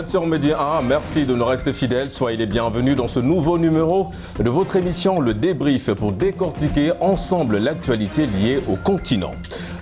Vous êtes sur Média 1, merci de nous rester fidèles. Soyez les bienvenus dans ce nouveau numéro de votre émission Le Débrief pour décortiquer ensemble l'actualité liée au continent.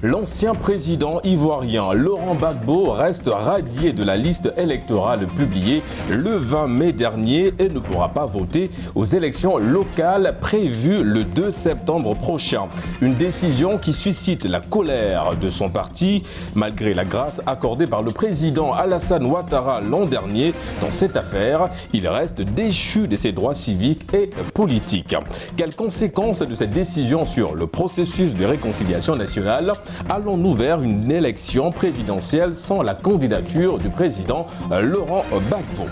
L'ancien président ivoirien Laurent Gbagbo reste radié de la liste électorale publiée le 20 mai dernier et ne pourra pas voter aux élections locales prévues le 2 septembre prochain. Une décision qui suscite la colère de son parti, malgré la grâce accordée par le président Alassane Ouattara l'an dernier. Dans cette affaire, il reste déchu de ses droits civiques et politiques. Quelles conséquences de cette décision sur le processus de réconciliation nationale? Allons-nous vers une élection présidentielle sans la candidature du président Laurent Gbagbo?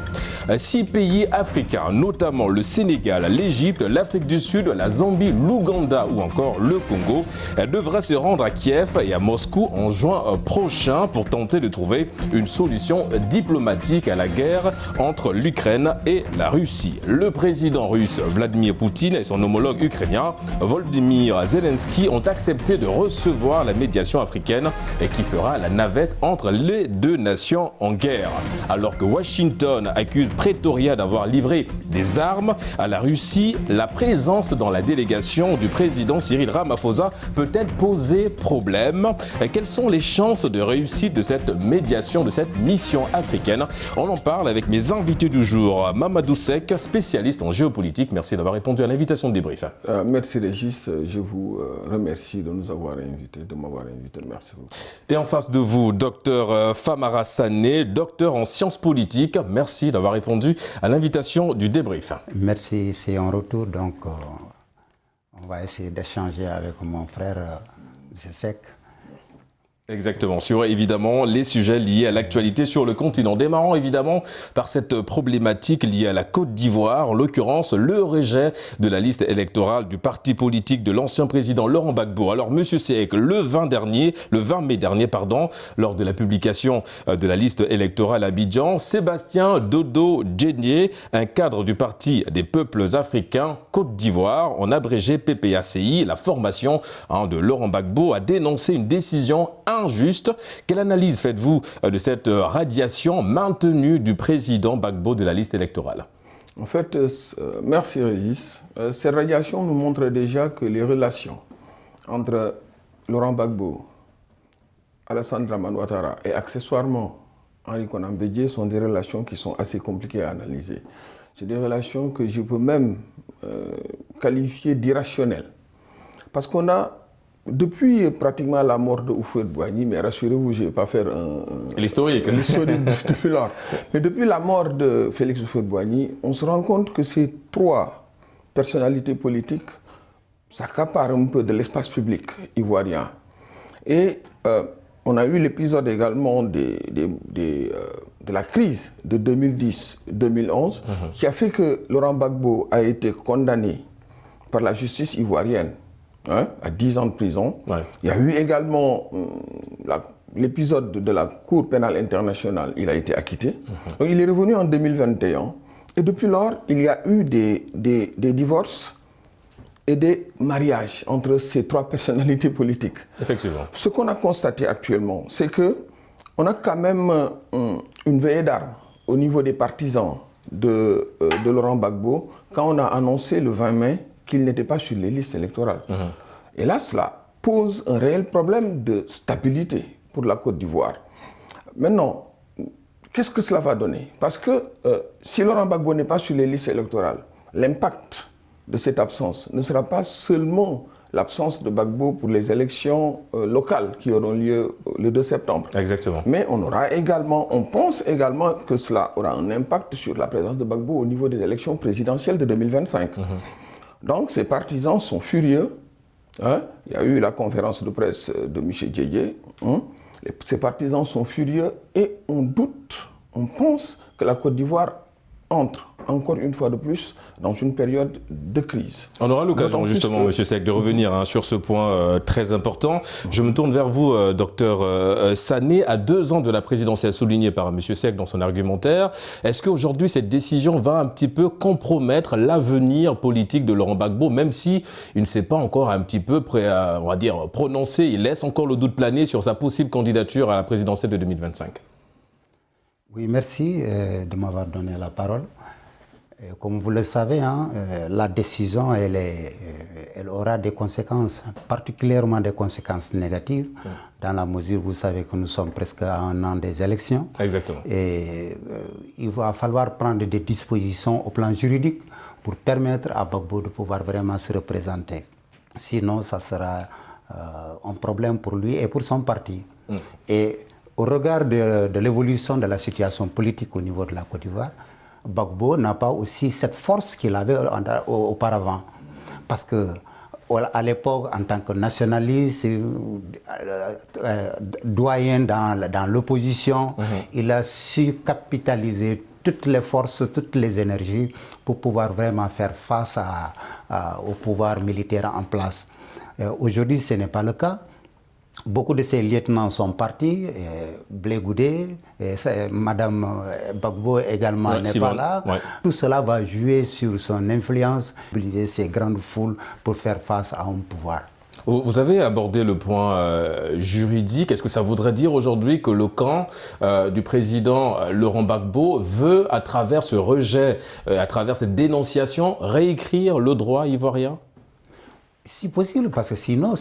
6 pays africains, notamment le Sénégal, l'Égypte, l'Afrique du Sud, la Zambie, l'Ouganda ou encore le Congo, devraient se rendre à Kiev et à Moscou en juin prochain pour tenter de trouver une solution diplomatique à la guerre entre l'Ukraine et la Russie. Le président russe Vladimir Poutine et son homologue ukrainien Volodymyr Zelensky ont accepté de recevoir la médiation africaine et qui fera la navette entre les deux nations en guerre. Alors que Washington accuse Pretoria d'avoir livré des armes à la Russie, la présence dans la délégation du président Cyril Ramaphosa peut-elle poser problème? Quelles sont les chances de réussite de cette médiation, de cette mission africaine? On en parle avec mes invités du jour. Mamadou Seck, spécialiste en géopolitique. Merci d'avoir répondu à l'invitation de débrief. Merci Régis, je vous remercie de nous avoir invités, de m'avoir invité. Merci beaucoup. Et en face de vous, docteur Famara Sané, docteur en sciences politiques. Merci d'avoir répondu à l'invitation du débrief. Merci, c'est en retour, donc on va essayer d'échanger avec mon frère M. Seck. Exactement, sur évidemment les sujets liés à l'actualité sur le continent. Démarrons évidemment par cette problématique liée à la Côte d'Ivoire, en l'occurrence le rejet de la liste électorale du parti politique de l'ancien président Laurent Gbagbo. Alors Monsieur Seck, le 20 mai dernier, lors de la publication de la liste électorale à Abidjan, Sébastien Dodo Djénié, un cadre du parti des peuples africains Côte d'Ivoire, en abrégé PPACI, la formation de Laurent Gbagbo, a dénoncé une décision injuste. Quelle analyse faites-vous de cette radiation maintenue du président Gbagbo de la liste électorale? En fait, merci Régis. Cette radiation nous montre déjà que les relations entre Laurent Gbagbo, Alassane Dramane Ouattara et accessoirement Henri Konan Bédié sont des relations qui sont assez compliquées à analyser. C'est des relations que je peux même qualifier d'irrationnelles. Parce qu'on a depuis pratiquement la mort de Houphouët-Boigny, mais rassurez-vous, je ne vais pas faire l'historique depuis lors. Mais depuis la mort de Félix Houphouët-Boigny, on se rend compte que ces 3 personnalités politiques s'accaparent un peu de l'espace public ivoirien. Et on a eu l'épisode également de la crise de 2010-2011 qui a fait que Laurent Gbagbo a été condamné par la justice ivoirienne à 10 ans de prison. Ouais. Il y a eu également l'épisode de la Cour pénale internationale, il a été acquitté. Donc, il est revenu en 2021 et depuis lors, il y a eu des divorces et des mariages entre ces 3 personnalités politiques. Effectivement. Ce qu'on a constaté actuellement, c'est qu'on a quand même une veillée d'armes au niveau des partisans de Laurent Gbagbo quand on a annoncé le 20 mai qu'il n'était pas sur les listes électorales. Et là, cela pose un réel problème de stabilité pour la Côte d'Ivoire. Maintenant, qu'est-ce que cela va donner? Parce que si Laurent Gbagbo n'est pas sur les listes électorales, l'impact de cette absence ne sera pas seulement l'absence de Gbagbo pour les élections locales qui auront lieu le 2 septembre. Exactement. Mais on pense également que cela aura un impact sur la présence de Gbagbo au niveau des élections présidentielles de 2025. Donc, ces partisans sont furieux. Il y a eu la conférence de presse de M. Djédié. Ces partisans sont furieux et on doute, on pense que la Côte d'Ivoire entre encore une fois de plus dans une période de crise. On aura l'occasion justement, M. Seck, de revenir sur ce point très important. Je me tourne vers vous, docteur Sané. À 2 ans de la présidentielle soulignée par M. Seck dans son argumentaire, est-ce qu'aujourd'hui cette décision va un petit peu compromettre l'avenir politique de Laurent Gbagbo, même si il ne s'est pas encore un petit peu on va dire, prononcé, il laisse encore le doute planer sur sa possible candidature à la présidentielle de 2025? Oui, merci de m'avoir donné la parole. Comme vous le savez, hein, la décision, elle aura des conséquences, particulièrement des conséquences négatives, dans la mesure où vous savez que nous sommes presque à un an des élections. Exactement. Et il va falloir prendre des dispositions au plan juridique pour permettre à Gbagbo de pouvoir vraiment se représenter. Sinon, ça sera un problème pour lui et pour son parti. Et au regard de l'évolution de la situation politique au niveau de la Côte d'Ivoire, Gbagbo n'a pas aussi cette force qu'il avait auparavant. Parce que à l'époque, en tant que nationaliste, doyen dans l'opposition, il a su capitaliser toutes les forces, toutes les énergies pour pouvoir vraiment faire face au pouvoir militaire en place. Aujourd'hui, ce n'est pas le cas. Beaucoup de ces lieutenants sont partis, Blé Goudé, Madame Gbagbo également n'est pas là. Ouais. Tout cela va jouer sur son influence, mobiliser ces grandes foules pour faire face à un pouvoir. Vous avez abordé le point juridique. Est-ce que ça voudrait dire aujourd'hui que le camp du président Laurent Gbagbo veut, à travers ce rejet, à travers cette dénonciation, réécrire le droit ivoirien ? Si possible, parce que sinon,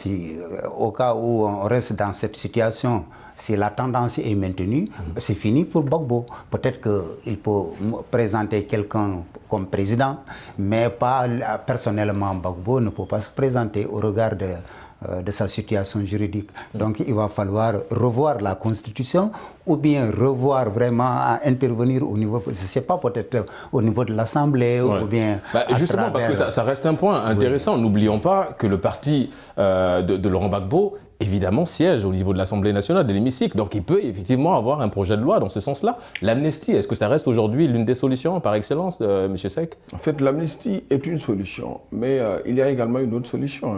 au cas où on reste dans cette situation, si la tendance est maintenue, c'est fini pour Gbagbo. Peut-être qu'il peut présenter quelqu'un comme président, mais pas personnellement. Gbagbo ne peut pas se présenter au regard de sa situation juridique. Donc il va falloir revoir la Constitution ou bien revoir vraiment à intervenir au niveau, je ne sais pas, peut-être au niveau de l'Assemblée ou bien... justement, parce que ça reste un point intéressant. Oui. N'oublions pas que le parti de Laurent Gbagbo, évidemment, siège au niveau de l'Assemblée nationale, de l'hémicycle. Donc il peut effectivement avoir un projet de loi dans ce sens-là. L'amnistie, est-ce que ça reste aujourd'hui l'une des solutions par excellence, M. Seck ? En fait, l'amnistie est une solution, mais il y a également une autre solution.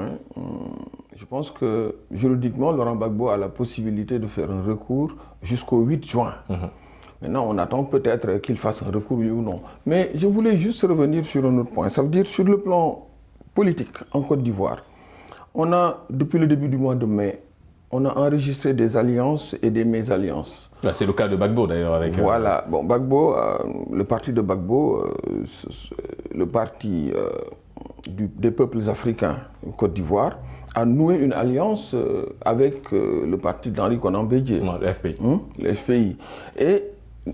Je pense que juridiquement, Laurent Gbagbo a la possibilité de faire un recours jusqu'au 8 juin. Maintenant, on attend peut-être qu'il fasse un recours, oui ou non. Mais je voulais juste revenir sur un autre point. Ça veut dire, sur le plan politique, en Côte d'Ivoire, on a, depuis le début du mois de mai, on a enregistré des alliances et des mésalliances. C'est le cas de Gbagbo d'ailleurs. Avec voilà. Bon, Gbagbo, le parti de Gbagbo, le parti des peuples africains en Côte d'Ivoire, a noué une alliance avec le parti d'Henri Konan Bédié. Le FPI. Le FPI. Et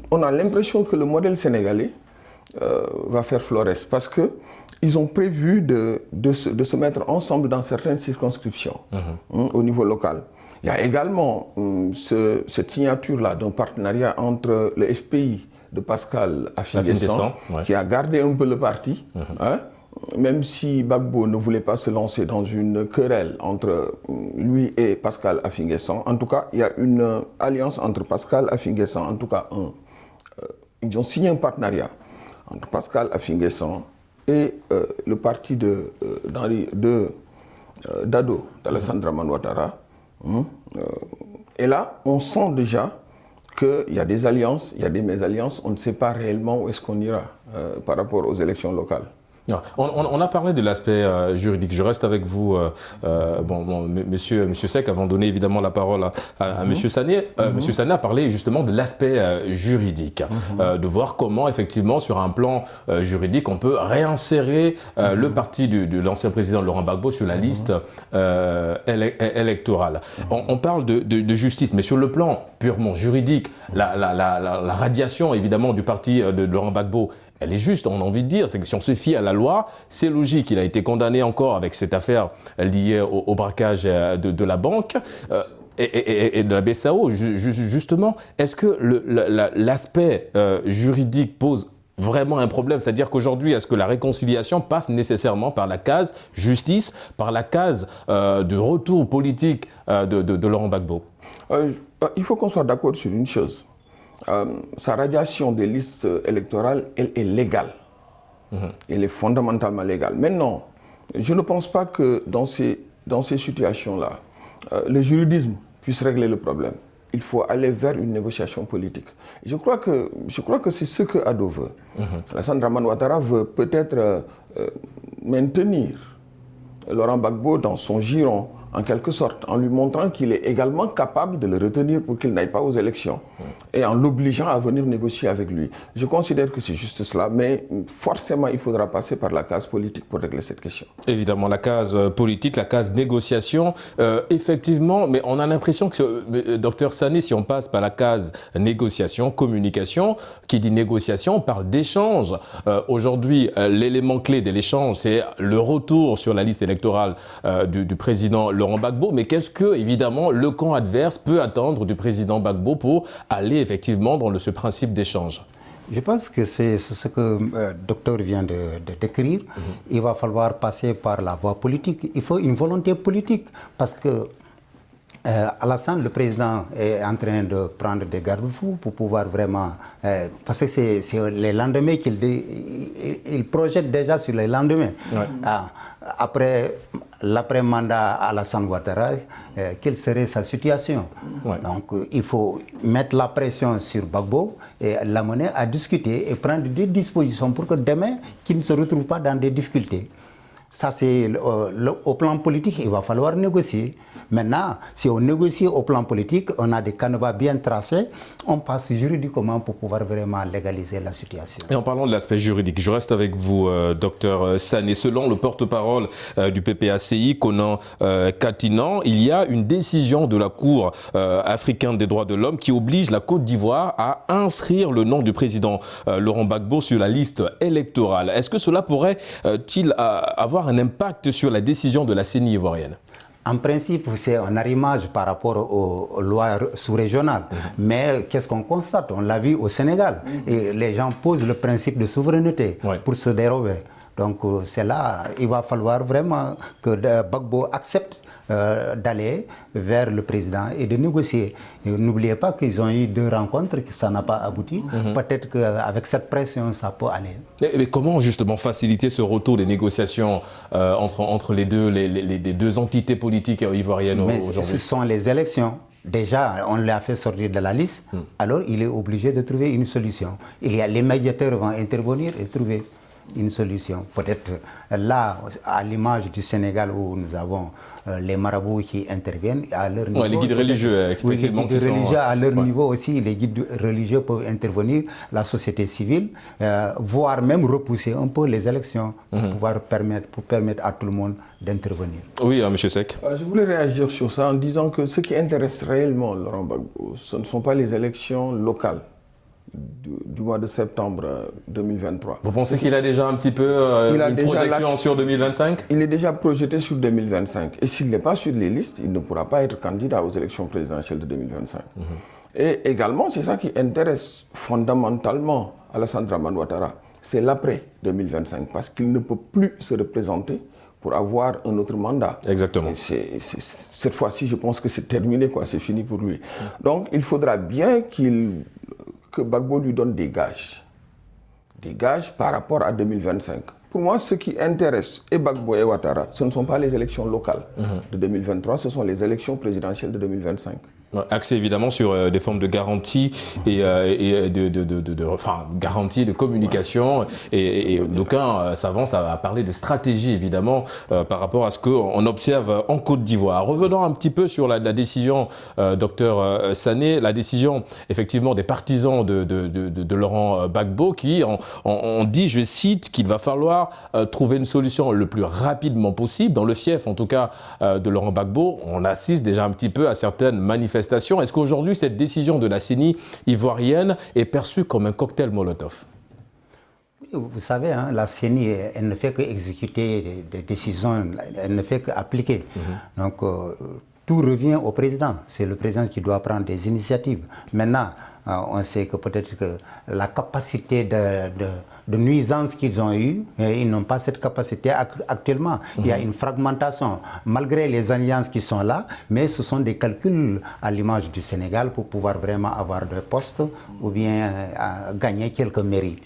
on a l'impression que le modèle sénégalais va faire florès parce qu'ils ont prévu de se mettre ensemble dans certaines circonscriptions au niveau local. Il y a également cette signature-là d'un partenariat entre le FPI de Pascal Affi-N'Guessan, qui a gardé un peu le parti, même si Gbagbo ne voulait pas se lancer dans une querelle entre lui et Pascal Affi-N'Guessan. En tout cas, il y a une alliance entre Pascal Affi-N'Guessan, en tout cas ils ont signé un partenariat entre Pascal Affi-N'Guessan et le parti d'Ado, d'Alassane Dramane Ouattara. Et là, on sent déjà qu'il y a des alliances, il y a des mésalliances, on ne sait pas réellement où est-ce qu'on ira par rapport aux élections locales. On a parlé de l'aspect juridique. Je reste avec vous, monsieur Seck, avant de donner évidemment la parole à Monsieur Sané. Monsieur Sané a parlé justement de l'aspect juridique, de voir comment effectivement sur un plan juridique on peut réinsérer le parti de l'ancien président Laurent Gbagbo sur la liste électorale. On parle de justice, mais sur le plan purement juridique, la radiation évidemment du parti de Laurent Gbagbo, elle est juste, on a envie de dire, c'est que si on se fie à la loi, c'est logique. Il a été condamné encore avec cette affaire liée au braquage de la banque et de la BCAO, justement. Est-ce que l'aspect juridique pose vraiment un problème? C'est-à-dire qu'aujourd'hui, est-ce que la réconciliation passe nécessairement par la case justice, par la case de retour politique de Laurent Gbagbo? Il faut qu'on soit d'accord sur une chose. Sa radiation des listes électorales, elle est légale. Elle est fondamentalement légale. Maintenant, je ne pense pas que dans ces situations-là, le juridisme puisse régler le problème. Il faut aller vers une négociation politique. Je crois que c'est ce que Ado veut. Alassane Dramane Ouattara veut peut-être maintenir Laurent Gbagbo dans son giron en quelque sorte, en lui montrant qu'il est également capable de le retenir pour qu'il n'aille pas aux élections, et en l'obligeant à venir négocier avec lui. Je considère que c'est juste cela, mais forcément, il faudra passer par la case politique pour régler cette question. Évidemment, la case politique, la case négociation, effectivement, mais on a l'impression que, docteur Sané, si on passe par la case négociation, communication, qui dit négociation, on parle d'échange. Aujourd'hui, l'élément clé de l'échange, c'est le retour sur la liste électorale du président Laurent Gbagbo. Mais qu'est-ce que, évidemment, le camp adverse peut attendre du président Gbagbo pour aller effectivement dans ce principe d'échange? Je pense que c'est ce que le docteur vient de décrire. Il va falloir passer par la voie politique. Il faut une volonté politique parce que Alassane, le président, est en train de prendre des garde-fous pour pouvoir vraiment... parce que c'est les lendemains qu'il projette déjà sur les lendemains. Ouais. Après l'après-mandat Alassane Ouattara, quelle serait sa situation? Ouais. Donc il faut mettre la pression sur Gbagbo et l'amener à discuter et prendre des dispositions pour que demain, qu'il ne se retrouve pas dans des difficultés. Ça, c'est au plan politique, il va falloir négocier. Maintenant, si on négocie au plan politique, on a des canevas bien tracés, on passe juridiquement pour pouvoir vraiment légaliser la situation. Et en parlant de l'aspect juridique, je reste avec vous, docteur Sané. Selon le porte-parole du PPACI, Konan Katinan, il y a une décision de la Cour africaine des droits de l'homme qui oblige la Côte d'Ivoire à inscrire le nom du président Laurent Gbagbo sur la liste électorale. Est-ce que cela pourrait-il avoir un impact sur la décision de la CENI ivoirienne? En principe, c'est un arrimage par rapport aux lois sous-régionales. Mais qu'est-ce qu'on constate? On l'a vu au Sénégal. Et les gens posent le principe de souveraineté pour se dérober. Donc c'est là, il va falloir vraiment que Gbagbo accepte d'aller vers le président et de négocier. N'oubliez pas qu'ils ont eu 2 rencontres, que ça n'a pas abouti. Peut-être qu'avec cette pression, ça peut aller. Mais comment justement faciliter ce retour des négociations entre les deux entités politiques ivoiriennes aujourd'hui? Ce sont les élections. Déjà, on l'a fait sortir de la liste, alors il est obligé de trouver une solution. Les médiateurs vont intervenir et trouver une solution. Peut-être là, à l'image du Sénégal où nous avons les marabouts qui interviennent à leur niveau. Les guides religieux, effectivement. Les guides religieux à leur niveau aussi, les guides religieux peuvent intervenir, la société civile, voire même repousser un peu les élections pour pouvoir permettre à tout le monde d'intervenir. Oui, M. Seck. Je voulais réagir sur ça en disant que ce qui intéresse réellement Laurent Gbagbo, ce ne sont pas les élections locales du mois de septembre 2023. Vous pensez qu'il a déjà un petit peu une projection sur 2025? Il est déjà projeté sur 2025. Et s'il n'est pas sur les listes, il ne pourra pas être candidat aux élections présidentielles de 2025. Et également, c'est ça qui intéresse fondamentalement Alassane Dramane Ouattara, c'est l'après 2025, parce qu'il ne peut plus se représenter pour avoir un autre mandat. Exactement. Cette fois-ci, je pense que c'est terminé, c'est fini pour lui. Donc, il faudra bien que Gbagbo lui donne des gages par rapport à 2025. Pour moi, ce qui intéresse et Gbagbo et Ouattara, ce ne sont pas les élections locales de 2023, ce sont les élections présidentielles de 2025. Axé évidemment sur des formes de garantie et garantie de communication et d'aucuns s'avancent à parler de stratégie évidemment par rapport à ce qu'on observe en Côte d'Ivoire. Revenons un petit peu sur la décision, docteur Sané, la décision effectivement des partisans de Laurent Gbagbo qui ont dit, je cite, qu'il va falloir trouver une solution le plus rapidement possible dans le fief en tout cas de Laurent Gbagbo. On assiste déjà un petit peu à certaines manifestations. Est-ce qu'aujourd'hui, cette décision de la CENI ivoirienne est perçue comme un cocktail Molotov? Vous savez, la CENI, elle ne fait qu'exécuter des décisions, elle ne fait qu'appliquer. Donc, tout revient au président. C'est le président qui doit prendre des initiatives. Maintenant, on sait que peut-être que la capacité de nuisance qu'ils ont eue, ils n'ont pas cette capacité actuellement. Il y a une fragmentation, malgré les alliances qui sont là, mais ce sont des calculs à l'image du Sénégal pour pouvoir vraiment avoir des postes ou bien gagner quelques mairies.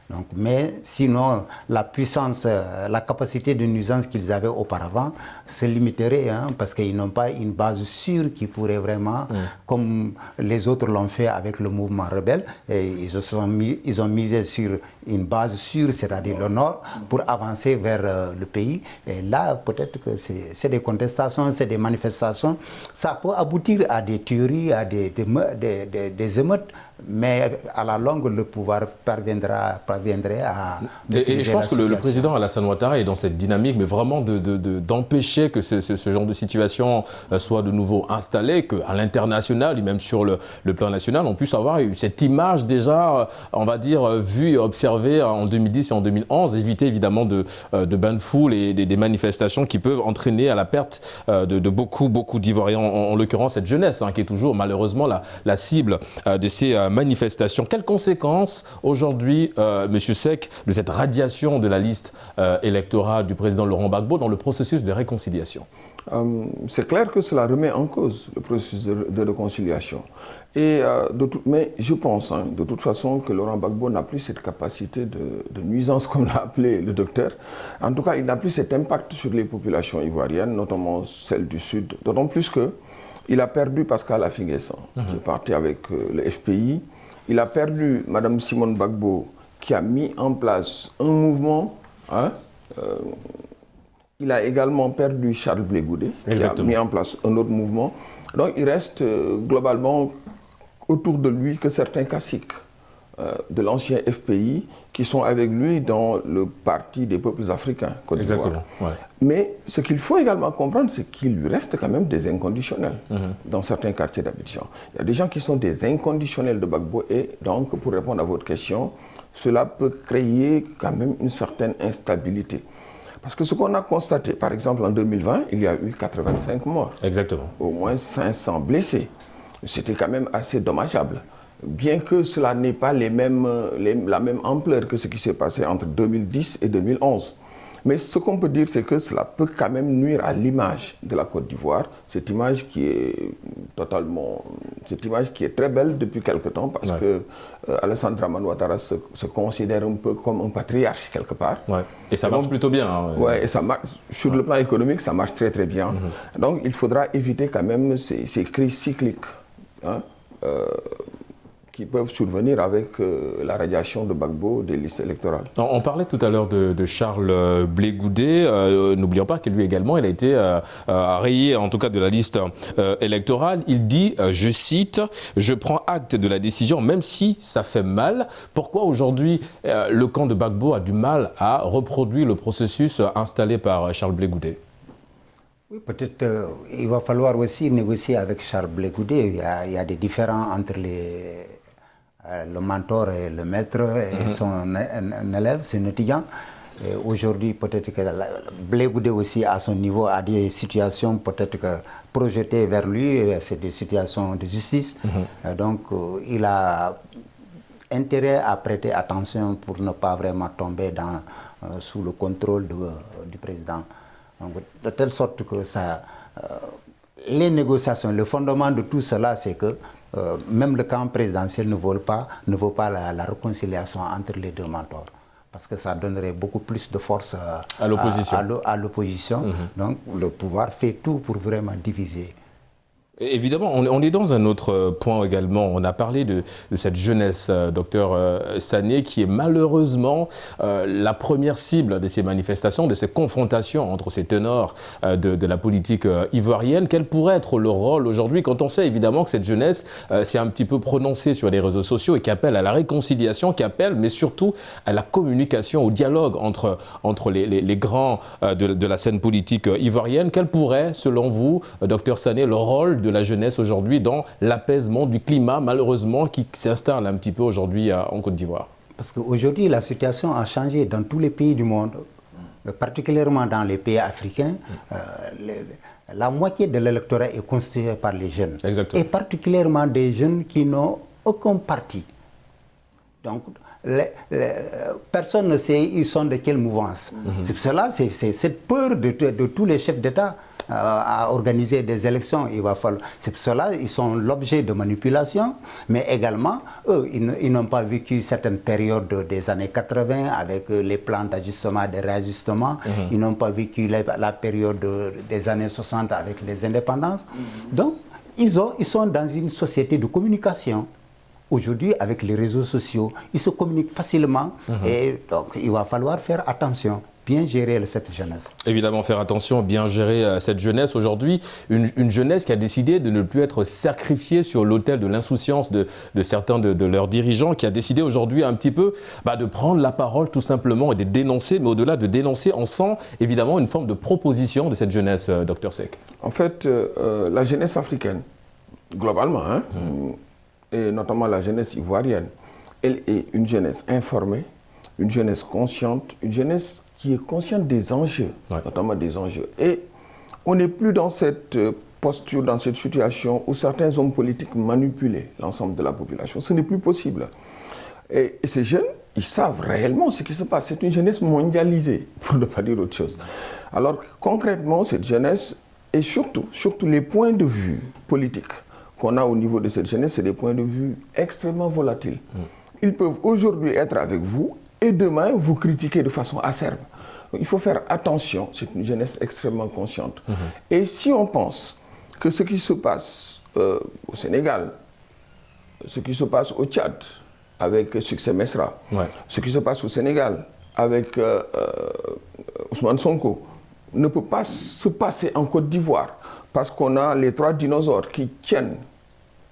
Donc, mais sinon, la puissance, la capacité de nuisance qu'ils avaient auparavant se limiterait, parce qu'ils n'ont pas une base sûre qui pourrait vraiment, comme les autres l'ont fait avec le mouvement rebelle, et ils ont misé sur une base sûre, c'est-à-dire le Nord, pour avancer vers le pays. Et là, peut-être que c'est des contestations, c'est des manifestations. Ça peut aboutir à des tueries, à des émeutes, mais à la longue, le pouvoir parviendrait à... Et je pense que le président Alassane Ouattara est dans cette dynamique, mais vraiment d'empêcher que ce genre de situation soit de nouveau installé, qu'à l'international et même sur le plan national, on puisse avoir eu cette image déjà, on va dire, vue et observée en 2010 et en 2011, éviter évidemment de bains de foule et des manifestations qui peuvent entraîner à la perte de beaucoup d'Ivoiriens, en l'occurrence cette jeunesse, qui est toujours malheureusement la cible de ces manifestations. Quelles conséquences aujourd'hui, Monsieur Seck, de cette radiation de la liste électorale du président Laurent Gbagbo dans le processus de réconciliation? C'est clair que cela remet en cause le processus de réconciliation. Mais je pense, de toute façon, que Laurent Gbagbo n'a plus cette capacité de nuisance, comme l'a appelé le docteur. En tout cas, il n'a plus cet impact sur les populations ivoiriennes, notamment celles du Sud. D'autant plus qu'il a perdu Pascal Affi-N'Guessan, qui est parti avec le FPI. Il a perdu Mme Simone Gbagbo, qui a mis en place un mouvement. Il a également perdu Charles Blé Goudé, qui a mis en place un autre mouvement. Donc il reste globalement autour de lui que certains caciques de l'ancien FPI qui sont avec lui dans le Parti des peuples africains, Côte d'Ivoire. Ouais. Mais ce qu'il faut également comprendre, c'est qu'il lui reste quand même des inconditionnels dans certains quartiers d'Abidjan. Il y a des gens qui sont des inconditionnels de Gbagbo et donc, pour répondre à votre question, cela peut créer quand même une certaine instabilité. Parce que ce qu'on a constaté, par exemple en 2020, il y a eu 85 morts. Exactement. Au moins 500 blessés. C'était quand même assez dommageable. Bien que cela n'ait pas la même ampleur que ce qui s'est passé entre 2010 et 2011. Mais ce qu'on peut dire, c'est que cela peut quand même nuire à l'image de la Côte d'Ivoire. Cette image qui est très belle depuis quelque temps, parce que Alassane Dramane Ouattara se considère un peu comme un patriarche quelque part. Ouais. Et ça marche plutôt bien. Oui, et ça marche, sur le plan économique, ça marche très très bien. Donc il faudra éviter quand même ces crises cycliques. Qui peuvent survenir avec la radiation de Gbagbo des listes électorales. On parlait tout à l'heure de Charles Blé Goudé. N'oublions pas que lui également, il a été rayé, en tout cas de la liste électorale. Il dit, je cite, « Je prends acte de la décision, même si ça fait mal. » Pourquoi aujourd'hui le camp de Gbagbo a du mal à reproduire le processus installé par Charles Blé Goudé? Oui, peut-être il va falloir aussi négocier avec Charles Blé Goudé. Il y a des différends entre le mentor et le maître et son élève, son étudiant. Aujourd'hui, peut-être que Blé Goudé aussi, à son niveau, a des situations peut-être que projetées vers lui. C'est des situations de justice. Donc, il a intérêt à prêter attention pour ne pas vraiment tomber sous le contrôle du président. Donc, de telle sorte que les négociations, le fondement de tout cela, c'est que même le camp présidentiel ne veut pas la réconciliation entre les deux mentors. Parce que ça donnerait beaucoup plus de force à l'opposition. Donc le pouvoir fait tout pour vraiment diviser. Évidemment, on est dans un autre point également. On a parlé de cette jeunesse, docteur Sané, qui est malheureusement la première cible de ces manifestations, de ces confrontations entre ces ténors de la politique ivoirienne. Quel pourrait être le rôle aujourd'hui, quand on sait évidemment que cette jeunesse s'est un petit peu prononcée sur les réseaux sociaux et qui appelle à la réconciliation, qui appelle, mais surtout à la communication, au dialogue entre les grands de la scène politique ivoirienne. Quel pourrait, selon vous, docteur Sané, le rôle de la jeunesse aujourd'hui dans l'apaisement du climat, malheureusement, qui s'installe un petit peu aujourd'hui en Côte d'Ivoire? Parce qu'aujourd'hui, la situation a changé dans tous les pays du monde, particulièrement dans les pays africains. La moitié de l'électorat est constitué par les jeunes. Exactement. Et particulièrement des jeunes qui n'ont aucun parti. Donc, personne ne sait ils sont de quelle mouvance. C'est pour cela, c'est cette peur de tous les chefs d'État à organiser des élections. Il va falloir. C'est pour cela ils sont l'objet de manipulation, mais également, eux, ils n'ont pas vécu certaines périodes des années 80 avec les plans d'ajustement, de réajustement. Ils n'ont pas vécu la période des années 60 avec les indépendances. Donc, ils sont dans une société de communication. Aujourd'hui, avec les réseaux sociaux, ils se communiquent facilement et donc il va falloir faire attention, bien gérer cette jeunesse. Évidemment, faire attention, bien gérer cette jeunesse. Aujourd'hui, une jeunesse qui a décidé de ne plus être sacrifiée sur l'autel de l'insouciance de certains de leurs dirigeants, qui a décidé aujourd'hui un petit peu de prendre la parole tout simplement et de dénoncer, mais au-delà de dénoncer, on sent évidemment une forme de proposition de cette jeunesse, Dr Seck. En fait, la jeunesse africaine, globalement, et notamment la jeunesse ivoirienne, elle est une jeunesse informée, une jeunesse consciente, une jeunesse qui est consciente des enjeux, notamment des enjeux. Et on n'est plus dans cette posture, dans cette situation où certains hommes politiques manipulent l'ensemble de la population. Ce n'est plus possible. Et ces jeunes, ils savent réellement ce qui se passe. C'est une jeunesse mondialisée, pour ne pas dire autre chose. Alors concrètement, cette jeunesse, et surtout les points de vue politiques qu'on a au niveau de cette jeunesse, c'est des points de vue extrêmement volatiles. Ils peuvent aujourd'hui être avec vous et demain vous critiquer de façon acerbe. Donc, il faut faire attention, c'est une jeunesse extrêmement consciente. Et si on pense que ce qui se passe au Sénégal, ce qui se passe au Tchad avec Succès Mesra, ce qui se passe au Sénégal avec Ousmane Sonko, ne peut pas se passer en Côte d'Ivoire parce qu'on a les trois dinosaures qui tiennent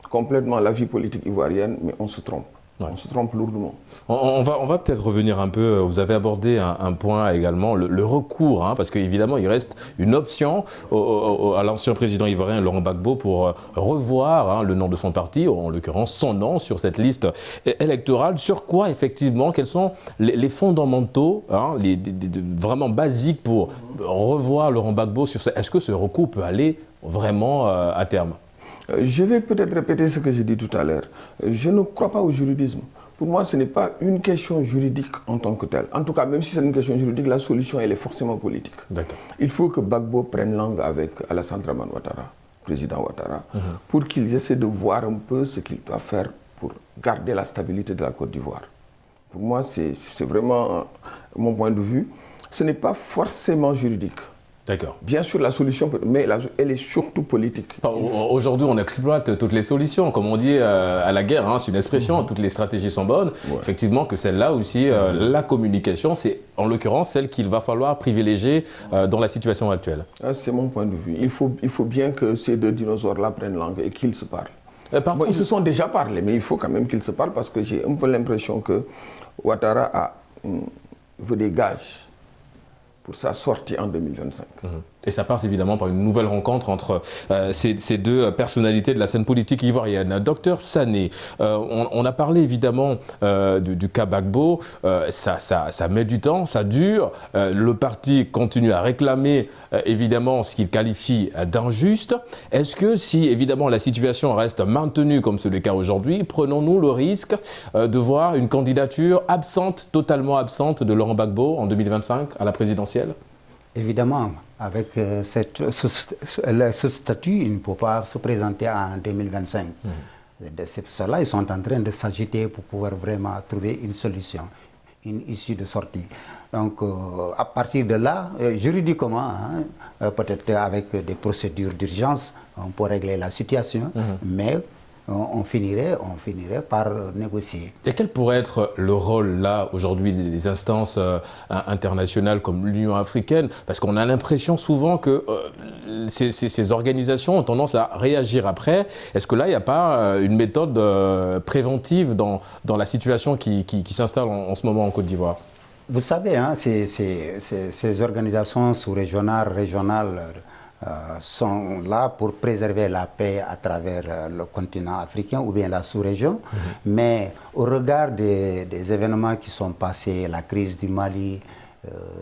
complètement la vie politique ivoirienne, mais on se trompe. On se trompe lourdement. On va peut-être revenir un peu, vous avez abordé un point également, le recours, parce qu'évidemment il reste une option à l'ancien président ivoirien Laurent Gbagbo pour revoir le nom de son parti, en l'occurrence son nom sur cette liste électorale. Sur quoi effectivement, quels sont les fondamentaux, vraiment basiques pour revoir Laurent Gbagbo sur ça? Est-ce que ce recours peut aller vraiment à terme? Je vais peut-être répéter ce que j'ai dit tout à l'heure. Je ne crois pas au juridisme. Pour moi, ce n'est pas une question juridique en tant que telle. En tout cas, même si c'est une question juridique, la solution, elle est forcément politique. Il faut que Gbagbo prenne langue avec Alassane Dramane Ouattara, président Ouattara, pour qu'ils essaient de voir un peu ce qu'ils doivent faire pour garder la stabilité de la Côte d'Ivoire. Pour moi, c'est vraiment mon point de vue. Ce n'est pas forcément juridique. D'accord. Bien sûr, la solution, mais elle est surtout politique. Aujourd'hui, on exploite toutes les solutions. Comme on dit à la guerre, c'est une expression, toutes les stratégies sont bonnes. Effectivement, que celle-là aussi, la communication, c'est en l'occurrence celle qu'il va falloir privilégier dans la situation actuelle. C'est mon point de vue. Il faut bien que ces deux dinosaures-là prennent langue et qu'ils se parlent. Ils se sont déjà parlé, mais il faut quand même qu'ils se parlent parce que j'ai un peu l'impression que Ouattara veut des gages pour sa sortie en 2025. Et ça passe évidemment par une nouvelle rencontre entre ces deux personnalités de la scène politique ivoirienne. Docteur Sané, on a parlé évidemment du cas Gbagbo, ça met du temps, ça dure, le parti continue à réclamer évidemment ce qu'il qualifie d'injuste. Est-ce que si évidemment la situation reste maintenue comme c'est le cas aujourd'hui, prenons-nous le risque de voir une candidature absente, totalement absente de Laurent Gbagbo en 2025 à la présidentielle? Évidemment, avec ce statut, il ne peut pas se présenter en 2025. C'est pour cela qu'ils sont en train de s'agiter pour pouvoir vraiment trouver une solution, une issue de sortie. Donc, à partir de là, juridiquement, peut-être avec des procédures d'urgence, on peut régler la situation, mais on finirait par négocier. Et quel pourrait être le rôle, là, aujourd'hui, des instances internationales comme l'Union africaine? Parce qu'on a l'impression souvent que ces organisations ont tendance à réagir après. Est-ce que là, il n'y a pas une méthode préventive dans la situation qui s'installe en ce moment en Côte d'Ivoire? Vous savez, ces organisations sous-régionales, régionales, sont là pour préserver la paix à travers le continent africain ou bien la sous-région. Mais au regard des événements qui sont passés, la crise du Mali,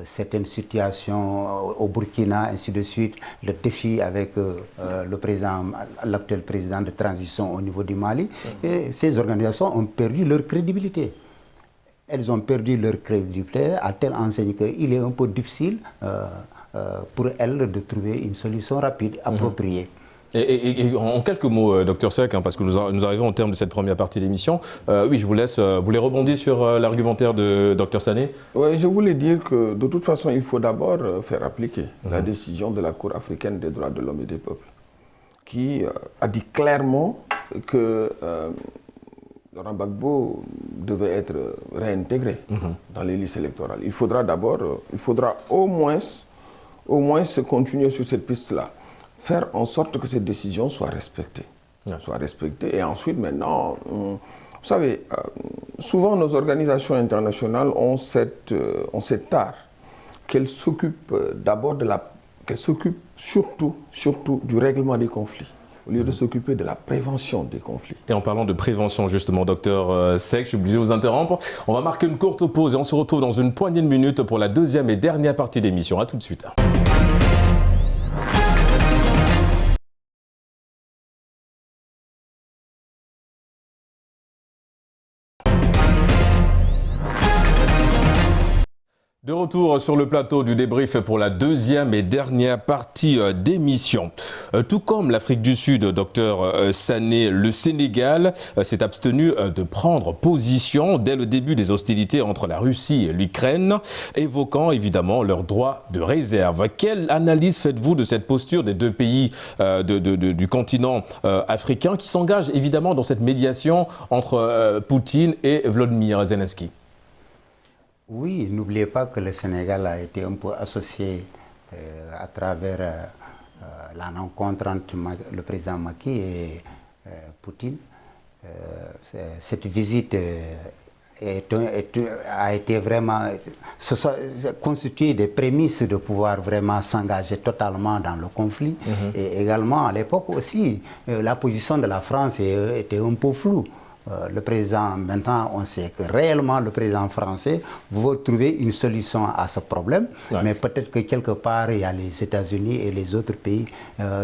certaines situations au Burkina, ainsi de suite, le défi avec l'actuel président de transition au niveau du Mali, et ces organisations ont perdu leur crédibilité. Elles ont perdu leur crédibilité à telle enseigne qu'il est un peu difficile pour elle de trouver une solution rapide, appropriée. Et en quelques mots, Dr Seck, parce que nous arrivons au terme de cette première partie de l'émission, oui, je vous laisse. Vous voulez rebondir sur l'argumentaire de Dr Sané? Oui, je voulais dire que de toute façon, il faut d'abord faire appliquer la décision de la Cour africaine des droits de l'homme et des peuples, qui a dit clairement que Laurent Gbagbo devait être réintégré dans les listes électorales. Il faudra au moins se continuer sur cette piste-là. Faire en sorte que cette décision soit respectée. Et ensuite, maintenant, vous savez, souvent nos organisations internationales ont cet art qu'elles s'occupent surtout du règlement des conflits, au lieu de s'occuper de la prévention des conflits. Et en parlant de prévention, justement, Dr Seck, je suis obligé de vous interrompre. On va marquer une courte pause et on se retrouve dans une poignée de minutes pour la deuxième et dernière partie de l'émission. A tout de suite. De retour sur le plateau du débrief pour la deuxième et dernière partie d'émission. Tout comme l'Afrique du Sud, Dr Sané, le Sénégal s'est abstenu de prendre position dès le début des hostilités entre la Russie et l'Ukraine, évoquant évidemment leur droit de réserve. Quelle analyse faites-vous de cette posture des deux pays du continent africain qui s'engagent évidemment dans cette médiation entre Poutine et Volodymyr Zelensky? Oui, n'oubliez pas que le Sénégal a été un peu associé à travers la rencontre entre le président Macky et Poutine. Cette visite a été vraiment constituée des prémices de pouvoir vraiment s'engager totalement dans le conflit. Et également, à l'époque aussi, la position de la France était un peu floue. Le président, maintenant, on sait que réellement le président français veut trouver une solution à ce problème, mais peut-être que quelque part, il y a les États-Unis et les autres pays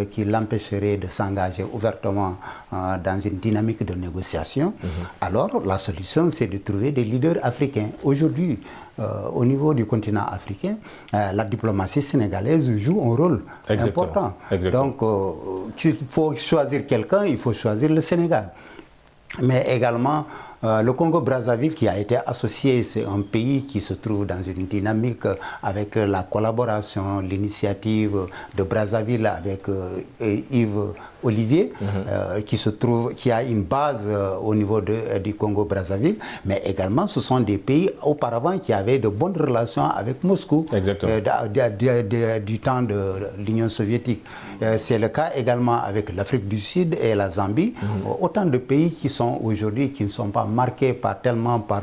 qui l'empêcheraient de s'engager ouvertement dans une dynamique de négociation. Alors, la solution, c'est de trouver des leaders africains. Aujourd'hui, au niveau du continent africain, la diplomatie sénégalaise joue un rôle important. Donc, s'il faut choisir quelqu'un, il faut choisir le Sénégal. Mais également, le Congo-Brazzaville qui a été associé, c'est un pays qui se trouve dans une dynamique avec la collaboration, l'initiative de Brazzaville avec Yves Olivier, qui a une base au niveau du Congo-Brazzaville, mais également ce sont des pays auparavant qui avaient de bonnes relations avec Moscou du temps de l'Union soviétique. C'est le cas également avec l'Afrique du Sud et la Zambie, autant de pays qui sont aujourd'hui, qui ne sont pas marqués par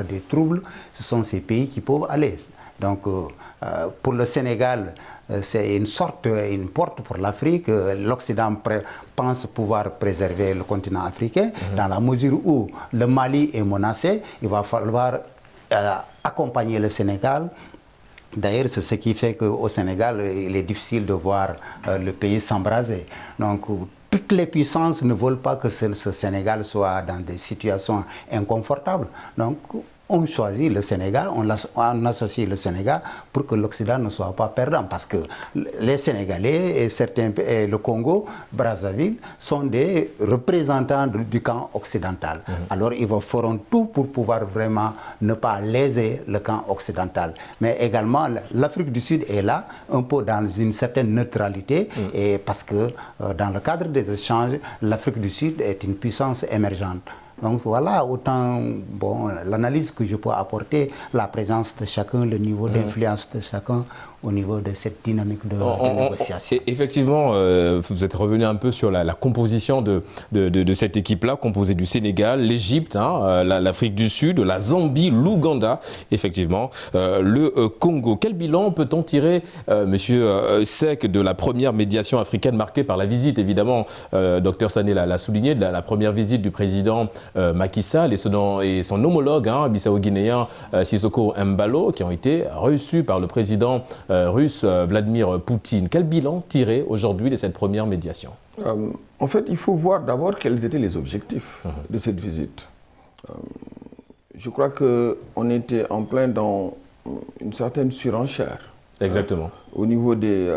des troubles, ce sont ces pays qui peuvent aller. Donc pour le Sénégal, c'est une porte pour l'Afrique. L'Occident pense pouvoir préserver le continent africain. Dans la mesure où le Mali est menacé, il va falloir accompagner le Sénégal. D'ailleurs, c'est ce qui fait qu'au Sénégal, il est difficile de voir le pays s'embraser. Donc, toutes les puissances ne veulent pas que ce Sénégal soit dans des situations inconfortables. Donc, on choisit le Sénégal, on associe le Sénégal pour que l'Occident ne soit pas perdant. Parce que les Sénégalais et le Congo, Brazzaville, sont des représentants du camp occidental. Alors ils feront tout pour pouvoir vraiment ne pas léser le camp occidental. Mais également, l'Afrique du Sud est là, un peu dans une certaine neutralité, et parce que dans le cadre des échanges, l'Afrique du Sud est une puissance émergente. Donc voilà, autant l'analyse que je peux apporter, la présence de chacun, le niveau d'influence de chacun au niveau de cette dynamique de négociation. Effectivement, vous êtes revenu un peu sur la composition de cette équipe-là, composée du Sénégal, l'Égypte, l'Afrique du Sud, la Zambie, l'Ouganda, effectivement, le Congo. Quel bilan peut-on tirer, Monsieur Seck, de la première médiation africaine marquée par la visite, évidemment, Dr Sané l'a souligné, de la première visite du président Macky Sall et son homologue bissau-guinéen Sissoko Embalo, qui ont été reçus par le président russe Vladimir Poutine. Quel bilan tirer aujourd'hui de cette première médiation? En fait, il faut voir d'abord quels étaient les objectifs de cette visite. Je crois qu'on était en plein dans une certaine surenchère. Exactement. Au niveau des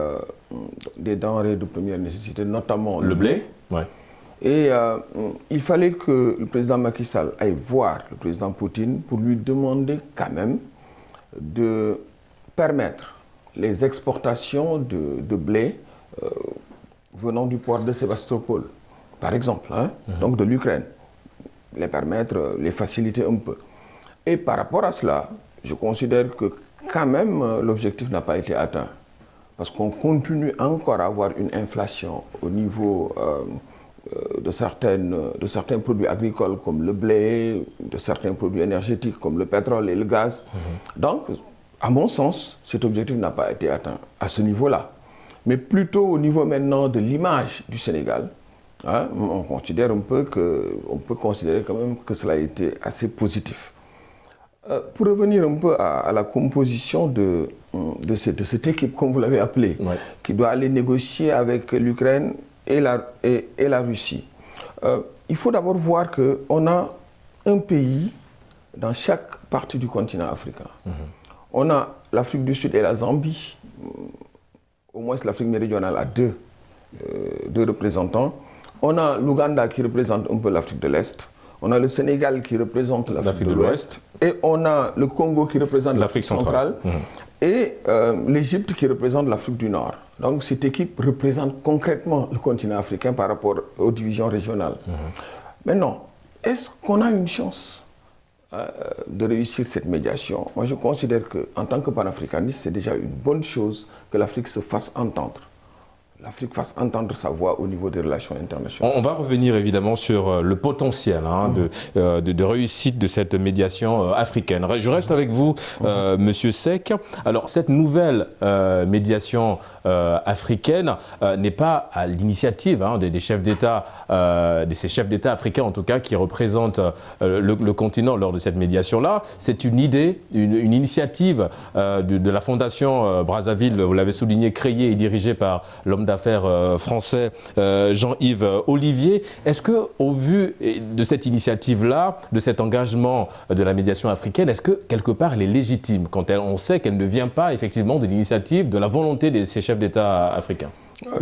denrées de première nécessité, notamment le blé. Ouais. Et il fallait que le président Macky Sall aille voir le président Poutine pour lui demander quand même de permettre les exportations de blé venant du port de Sébastopol, par exemple, donc de l'Ukraine, les permettre, les faciliter un peu. Et par rapport à cela, je considère que quand même l'objectif n'a pas été atteint, parce qu'on continue encore à avoir une inflation au niveau de certains produits agricoles comme le blé, de certains produits énergétiques comme le pétrole et le gaz. Donc, à mon sens, cet objectif n'a pas été atteint à ce niveau-là. Mais plutôt au niveau maintenant de l'image du Sénégal, on considère on peut considérer quand même que cela a été assez positif. Pour revenir un peu à la composition de cette équipe, comme vous l'avez appelée, qui doit aller négocier avec l'Ukraine et la Russie, il faut d'abord voir qu'on a un pays dans chaque partie du continent africain. On a l'Afrique du Sud et la Zambie. Au moins l'Afrique méridionale a deux représentants. On a l'Ouganda qui représente un peu l'Afrique de l'Est. On a le Sénégal qui représente l'Afrique de l'Ouest. Et on a le Congo qui représente l'Afrique centrale. Et l'Égypte qui représente l'Afrique du Nord. Donc cette équipe représente concrètement le continent africain par rapport aux divisions régionales. Maintenant, est-ce qu'on a une chance de réussir cette médiation? Moi, je considère qu'en tant que panafricaniste, c'est déjà une bonne chose que l'Afrique se fasse entendre. L'Afrique fasse entendre sa voix au niveau des relations internationales. On va revenir évidemment sur le potentiel de réussite de cette médiation africaine. Je reste avec vous, Monsieur Seck. Alors, cette nouvelle médiation africaine n'est pas à l'initiative des chefs d'État, de ces chefs d'État africains en tout cas, qui représentent le continent lors de cette médiation-là. C'est une idée, une initiative de la Fondation Brazzaville, vous l'avez souligné, créée et dirigée par l'homme d'affaires français Jean-Yves Olivier. Est-ce que, au vu de cette initiative-là, de cet engagement de la médiation africaine, est-ce que quelque part elle est légitime quand on sait qu'elle ne vient pas effectivement de l'initiative, de la volonté de ces chefs d'État africains?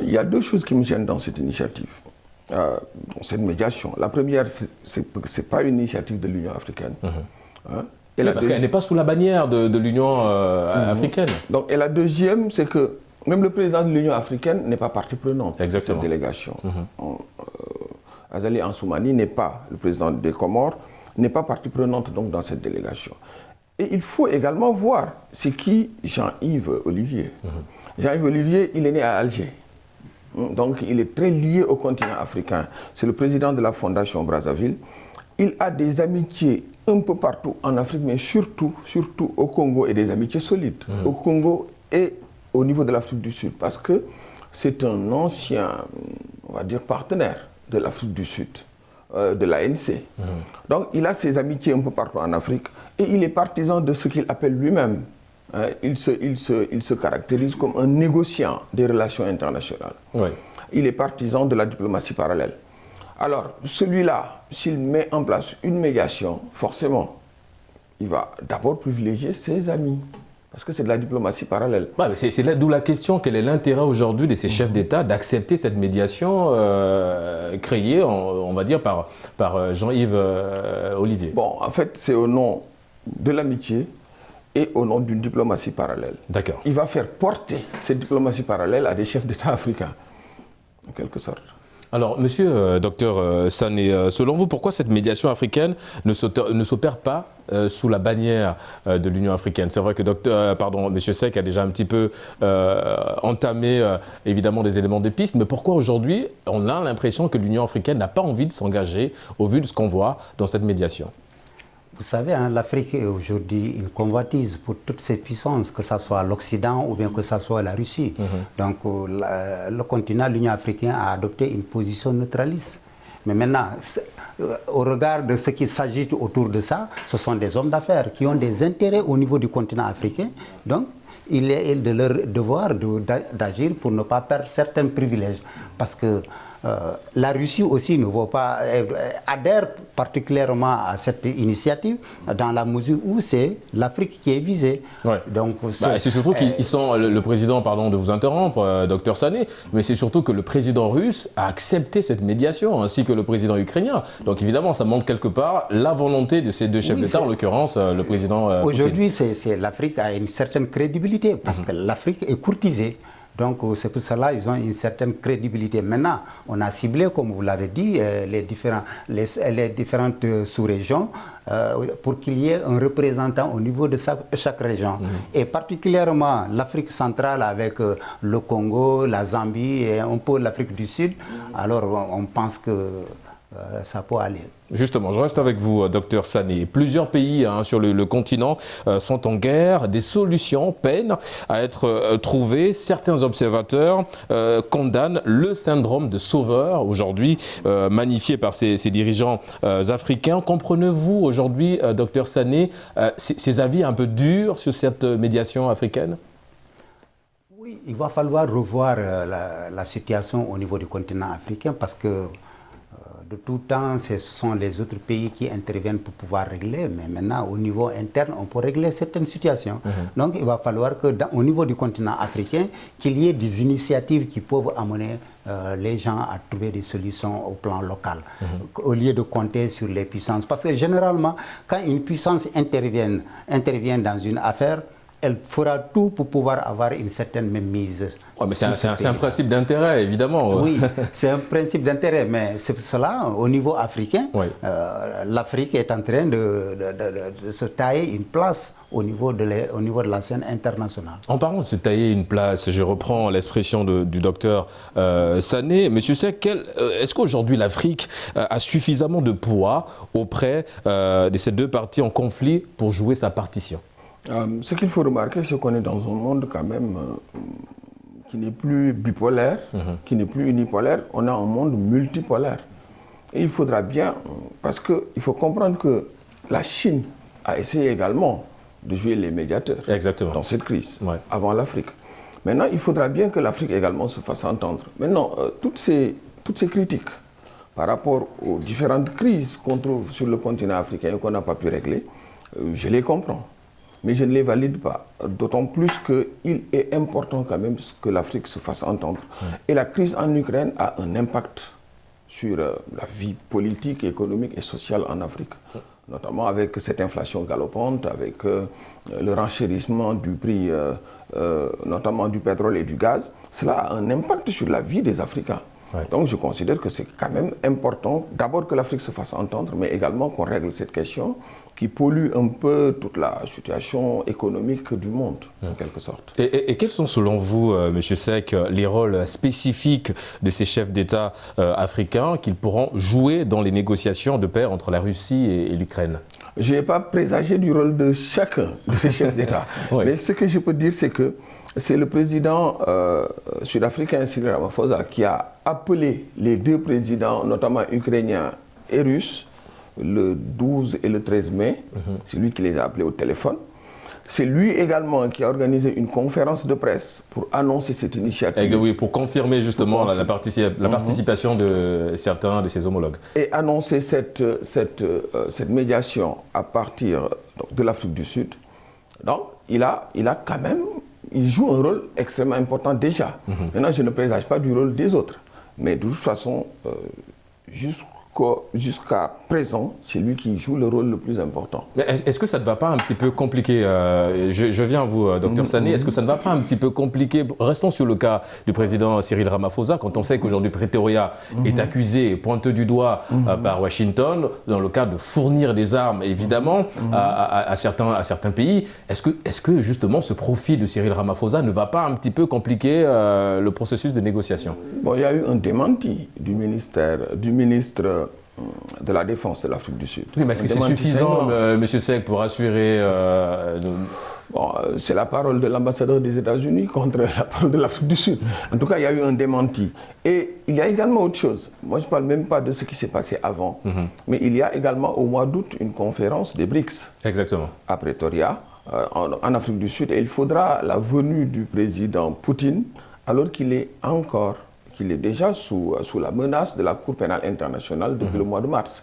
Il y a deux choses qui me gênent dans cette initiative, dans cette médiation. La première, c'est que ce n'est pas une initiative de l'Union africaine. Parce qu'elle n'est pas sous la bannière de l'Union africaine. Donc, et la deuxième, c'est que même le président de l'Union africaine n'est pas partie prenante de cette délégation. Azali Ansoumani n'est pas, le président des Comores, n'est pas partie prenante donc dans cette délégation. Et il faut également voir, c'est qui Jean-Yves Olivier. Jean-Yves Olivier, il est né à Alger. Donc il est très lié au continent africain. C'est le président de la Fondation Brazzaville. Il a des amitiés un peu partout en Afrique, mais surtout au Congo, et des amitiés solides. Au Congo et au niveau de l'Afrique du Sud, parce que c'est un ancien, on va dire, partenaire de l'Afrique du Sud, de l'ANC. Donc il a ses amitiés un peu partout en Afrique, et il est partisan de ce qu'il appelle lui-même. Il se caractérise comme un négociant des relations internationales. Il est partisan de la diplomatie parallèle. Alors, celui-là, s'il met en place une médiation, forcément, il va d'abord privilégier ses amis. Parce que c'est de la diplomatie parallèle. C'est là d'où la question, quel est l'intérêt aujourd'hui de ces chefs d'État d'accepter cette médiation créée, on va dire, par Jean-Yves Olivier? Bon, en fait, c'est au nom de l'amitié et au nom d'une diplomatie parallèle. D'accord. Il va faire porter cette diplomatie parallèle à des chefs d'État africains, en quelque sorte. Alors, monsieur docteur Sané, selon vous, pourquoi cette médiation africaine ne s'opère pas sous la bannière de l'Union africaine? C'est vrai que monsieur Seck a déjà un petit peu entamé évidemment des éléments de piste, mais pourquoi aujourd'hui on a l'impression que l'Union africaine n'a pas envie de s'engager au vu de ce qu'on voit dans cette médiation? Vous savez, l'Afrique est aujourd'hui une convoitise pour toutes ces puissances, que ce soit l'Occident ou bien que ce soit la Russie. Donc le continent, l'Union africaine a adopté une position neutraliste. Mais maintenant, au regard de ce qui s'agit autour de ça, ce sont des hommes d'affaires qui ont des intérêts au niveau du continent africain. Donc il est de leur devoir d'agir pour ne pas perdre certains privilèges. Parce que la Russie aussi ne va pas adhère particulièrement à cette initiative dans la mesure où c'est l'Afrique qui est visée. Ouais. Donc c'est surtout qu'ils sont le président, pardon de vous interrompre, docteur Sané, mais c'est surtout que le président russe a accepté cette médiation ainsi que le président ukrainien. Donc évidemment, ça montre quelque part la volonté de ces deux chefs d'État, en l'occurrence le président. Aujourd'hui, l'Afrique a une certaine crédibilité parce que l'Afrique est courtisée. Donc c'est pour cela qu'ils ont une certaine crédibilité. Maintenant, on a ciblé, comme vous l'avez dit, les différentes sous-régions pour qu'il y ait un représentant au niveau de chaque région. Et particulièrement l'Afrique centrale avec le Congo, la Zambie et un peu l'Afrique du Sud. Alors on pense que ça peut aller. Justement, je reste avec vous, docteur Sané. Plusieurs pays sur le continent sont en guerre. Des solutions peinent à être trouvées. Certains observateurs condamnent le syndrome de sauveur, aujourd'hui magnifié par ces dirigeants africains. Comprenez-vous aujourd'hui, docteur Sané, ces avis un peu durs sur cette médiation africaine? Oui, il va falloir revoir la situation au niveau du continent africain parce que de tout temps, ce sont les autres pays qui interviennent pour pouvoir régler, mais maintenant, au niveau interne, on peut régler certaines situations. Donc, il va falloir qu'au niveau du continent africain, qu'il y ait des initiatives qui peuvent amener les gens à trouver des solutions au plan local, au lieu de compter sur les puissances. Parce que généralement, quand une puissance intervient dans une affaire, elle fera tout pour pouvoir avoir une certaine mainmise. Oh, mais c'est un principe d'intérêt, évidemment. Oui, c'est un principe d'intérêt, mais c'est pour cela, au niveau africain, oui. L'Afrique est en train de se tailler une place au niveau de la scène internationale. En parlant de se tailler une place, je reprends l'expression du docteur Sané. Monsieur Seck, est-ce qu'aujourd'hui l'Afrique a suffisamment de poids auprès de ces deux parties en conflit pour jouer sa partition? Ce qu'il faut remarquer, c'est qu'on est dans un monde quand même qui n'est plus bipolaire, qui n'est plus unipolaire. On a un monde multipolaire. Et il faudra bien, parce qu'il faut comprendre que la Chine a essayé également de jouer les médiateurs dans cette crise, avant l'Afrique. Maintenant, il faudra bien que l'Afrique également se fasse entendre. Maintenant, toutes ces critiques par rapport aux différentes crises qu'on trouve sur le continent africain et qu'on n'a pas pu régler, je les comprends. Mais je ne les valide pas, d'autant plus qu'il est important quand même que l'Afrique se fasse entendre. Et la crise en Ukraine a un impact sur la vie politique, économique et sociale en Afrique, notamment avec cette inflation galopante, avec le renchérissement du prix, notamment du pétrole et du gaz. Cela a un impact sur la vie des Africains. Donc je considère que c'est quand même important, d'abord que l'Afrique se fasse entendre, mais également qu'on règle cette question qui pollue un peu toute la situation économique du monde, en quelque sorte. Et quels sont selon vous, M. Seck, les rôles spécifiques de ces chefs d'État africains qu'ils pourront jouer dans les négociations de paix entre la Russie et l'Ukraine? Je n'ai pas présagé du rôle de chacun de ces chefs d'État. Mais ce que je peux dire, c'est que c'est le président sud-africain Cyril Ramaphosa qui a appelé les deux présidents, notamment ukrainiens et russes, le 12 et le 13 mai. C'est lui qui les a appelés au téléphone. C'est lui également qui a organisé une conférence de presse pour annoncer cette initiative. Oui, pour confirmer justement la participation de certains de ses homologues. Et annoncer cette médiation à partir de l'Afrique du Sud. Donc, il joue un rôle extrêmement important déjà. Maintenant, je ne présage pas du rôle des autres. Mais de toute façon, jusqu'à présent, c'est lui qui joue le rôle le plus important. Mais est-ce que ça ne va pas un petit peu compliquer, je viens à vous, docteur Sané, est-ce que ça ne va pas un petit peu compliquer, restons sur le cas du président Cyril Ramaphosa, quand on sait qu'aujourd'hui Pretoria est accusé et pointé du doigt par Washington, dans le cas de fournir des armes, évidemment, à certains pays, est-ce que justement ce profil de Cyril Ramaphosa ne va pas un petit peu compliquer le processus de négociation? Bon, il y a eu un démenti du ministre de la Défense de l'Afrique du Sud. Oui, mais est-ce que c'est suffisant, M. Seck, pour assurer... Bon, c'est la parole de l'ambassadeur des États-Unis contre la parole de l'Afrique du Sud. En tout cas, il y a eu un démenti. Et il y a également autre chose. Moi, je ne parle même pas de ce qui s'est passé avant. Mais il y a également au mois d'août une conférence des BRICS. Exactement. À Pretoria, en Afrique du Sud. Et il faudra la venue du président Poutine, alors qu'il est déjà sous la menace de la Cour pénale internationale depuis le mois de mars.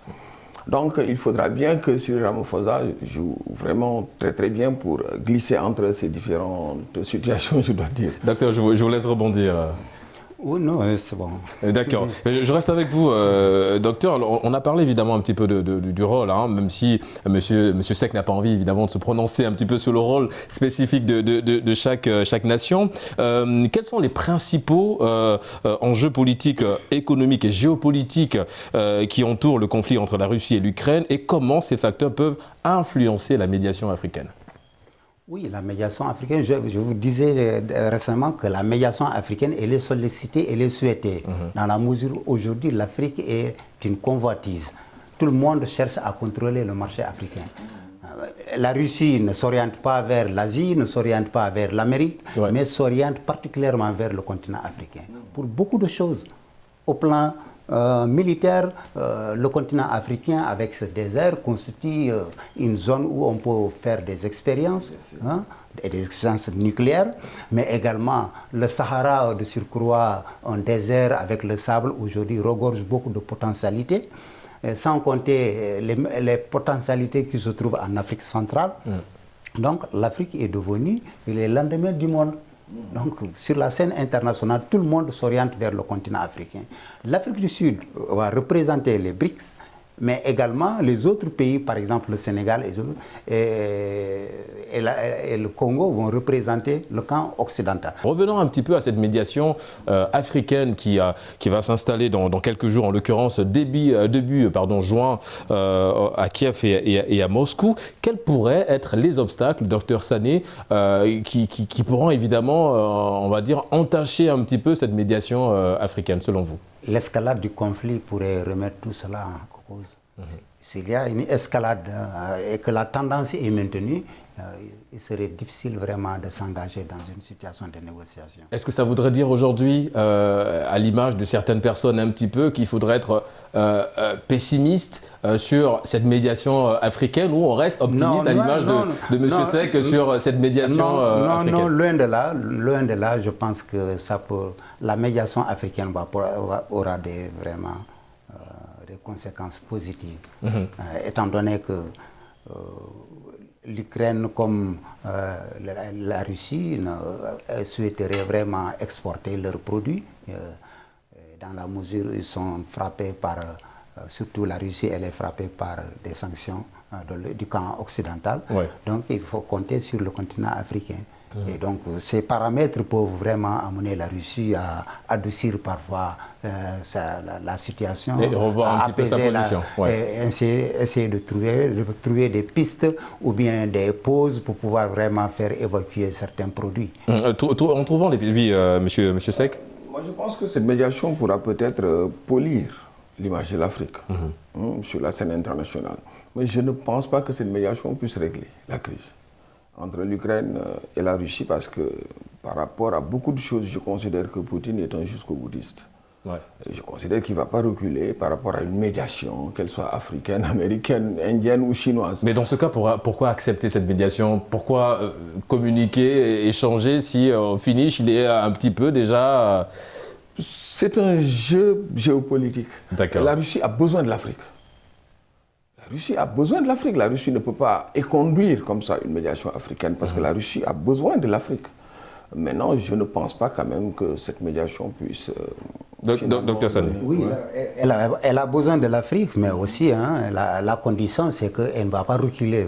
Donc il faudra bien que Cyril Ramaphosa joue vraiment très très bien pour glisser entre ces différentes situations, je dois dire. Docteur, je vous laisse rebondir. Oui, non, c'est bon. D'accord. Je reste avec vous, docteur. On a parlé évidemment un petit peu du rôle, hein, même si Monsieur Seck n'a pas envie évidemment de se prononcer un petit peu sur le rôle spécifique de chaque nation. Quels sont les principaux enjeux politiques, économiques et géopolitiques qui entourent le conflit entre la Russie et l'Ukraine, et comment ces facteurs peuvent influencer la médiation africaine? Oui, la médiation africaine, je vous disais récemment que la médiation africaine, elle est sollicitée, elle est souhaitée. Dans la mesure où aujourd'hui, l'Afrique est une convoitise. Tout le monde cherche à contrôler le marché africain. La Russie ne s'oriente pas vers l'Asie, ne s'oriente pas vers l'Amérique, mais s'oriente particulièrement vers le continent africain. Pour beaucoup de choses. Au plan militaire, le continent africain, avec ce désert, constitue une zone où on peut faire des expériences, des expériences nucléaires, mais également le Sahara de surcroît, un désert avec le sable, aujourd'hui regorge beaucoup de potentialités, sans compter les potentialités qui se trouvent en Afrique centrale. Donc l'Afrique est devenue le lendemain du monde. Donc, sur la scène internationale, tout le monde s'oriente vers le continent africain. L'Afrique du Sud va représenter les BRICS, mais également les autres pays, par exemple le Sénégal et le Congo vont représenter le camp occidental. Revenons un petit peu à cette médiation africaine qui va s'installer dans quelques jours, en l'occurrence début juin à Kiev et à Moscou. Quels pourraient être les obstacles, docteur Sané, qui pourront évidemment, on va dire, entacher un petit peu cette médiation africaine, selon vous? L'escalade du conflit pourrait remettre tout cela en cause. S'il y a une escalade et que la tendance est maintenue, il serait difficile vraiment de s'engager dans une situation de négociation. Est-ce que ça voudrait dire aujourd'hui, à l'image de certaines personnes un petit peu, qu'il faudrait être pessimiste sur cette médiation africaine, ou on reste optimiste à l'image de M. Seck sur cette médiation africaine? Non, loin de là, je pense que la médiation africaine aura vraiment des conséquences positives, étant donné que l'Ukraine comme la Russie souhaiteraient vraiment exporter leurs produits, dans la mesure où ils sont frappés par, surtout la Russie, elle est frappée par des sanctions du camp occidental. Donc il faut compter sur le continent africain. Et donc ces paramètres peuvent vraiment amener la Russie à adoucir parfois la situation, et revoir un petit peu sa position. Et essayer de trouver des pistes ou bien des pauses pour pouvoir vraiment faire évacuer certains produits. En trouvant les pistes, oui, monsieur Seck? Moi je pense que cette médiation pourra peut-être polir l'image de l'Afrique sur la scène internationale. Mais je ne pense pas que cette médiation puisse régler la crise entre l'Ukraine et la Russie, parce que par rapport à beaucoup de choses, je considère que Poutine est un jusqu'au-boutiste. Je considère qu'il ne va pas reculer par rapport à une médiation, qu'elle soit africaine, américaine, indienne ou chinoise. Mais dans ce cas, pourquoi accepter cette médiation? Pourquoi communiquer, échanger si au finish il est un petit peu déjà... C'est un jeu géopolitique. La Russie a besoin de l'Afrique. La Russie a besoin de l'Afrique. La Russie ne peut pas éconduire comme ça une médiation africaine, parce que la Russie a besoin de l'Afrique. Maintenant, je ne pense pas quand même que cette médiation puisse... Docteur Sané. Oui, elle a besoin de l'Afrique, mais aussi la condition, c'est qu'elle ne va pas reculer